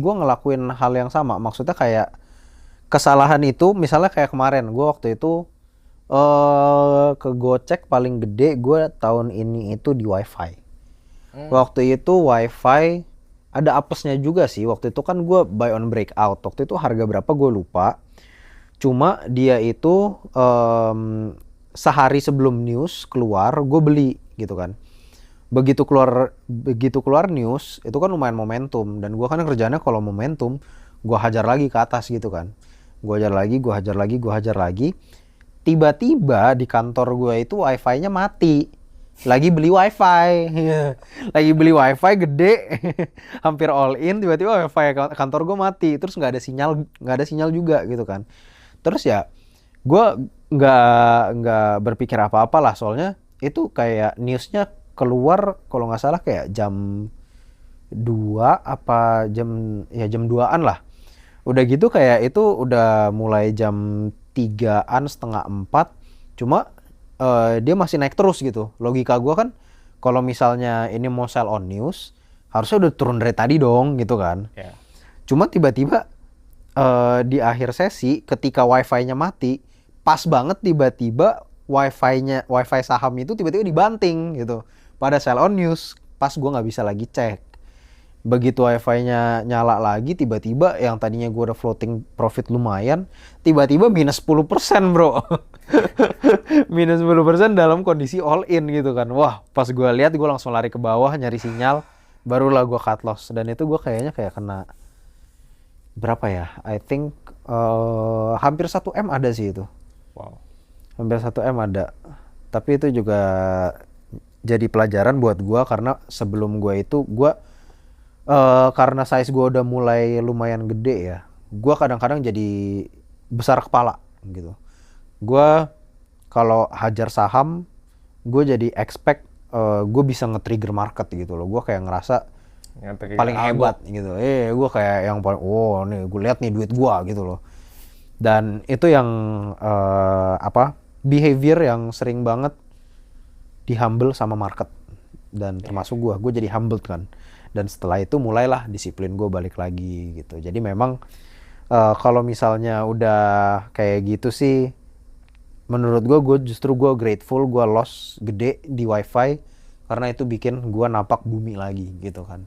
gue ngelakuin hal yang sama. Maksudnya kayak kesalahan itu, misalnya kayak kemarin gue waktu itu kegocek paling gede gue tahun ini itu di wifi. Waktu itu wifi ada apesnya juga sih. Waktu itu kan gue buy on breakout. Waktu itu harga berapa gue lupa. Cuma dia itu sehari sebelum news keluar gue beli gitu kan. Begitu keluar news itu kan lumayan momentum, dan gue kan kerjanya kalau momentum gue hajar lagi ke atas gitu kan. Gue hajar lagi. Tiba-tiba di kantor gue itu wifi-nya mati. Lagi beli wifi. Lagi beli wifi gede. Hampir all in, tiba-tiba wifi kantor gue mati. Terus nggak ada sinyal juga gitu kan. Terus ya gue nggak berpikir apa-apa lah, soalnya itu kayak newsnya keluar kalau nggak salah kayak jam 2 apa jam 2-an lah. Udah gitu kayak itu udah mulai jam 3-an setengah 4. Cuma dia masih naik terus gitu. Logika gue kan kalau misalnya ini mau sell on news harusnya udah turun dari tadi dong gitu kan. Ya. Cuma tiba-tiba di akhir sesi ketika wifi-nya mati, pas banget tiba-tiba wifi saham itu tiba-tiba dibanting gitu. Pada sell on news, pas gue nggak bisa lagi cek. Begitu wifi-nya nyala lagi, tiba-tiba yang tadinya gue udah floating profit lumayan, tiba-tiba minus 10% bro. Minus 10% dalam kondisi all in gitu kan. Wah, pas gue lihat gue langsung lari ke bawah nyari sinyal, barulah gue cut loss. Dan itu gue kayaknya kayak kena berapa ya? I think hampir 1 M ada sih itu. Wow. Hampir 1 M ada. Tapi itu juga jadi pelajaran buat gue, karena sebelum gue itu karena size gue udah mulai lumayan gede ya, gue kadang-kadang jadi besar kepala gitu. Gue kalau hajar saham, gue jadi expect gue bisa nge-trigger market gitu loh. Gue kayak ngerasa Yang paling hebat gitu. Gue kayak yang paling, oh nih gue lihat nih duit gue gitu loh. Dan itu yang behavior yang sering banget dihumble sama market, dan termasuk gue jadi humbled kan. Dan setelah itu mulailah disiplin gue balik lagi gitu. Jadi memang kalau misalnya udah kayak gitu sih, menurut gue justru gue grateful gue loss gede di wifi, karena itu bikin gue napak bumi lagi gitu kan.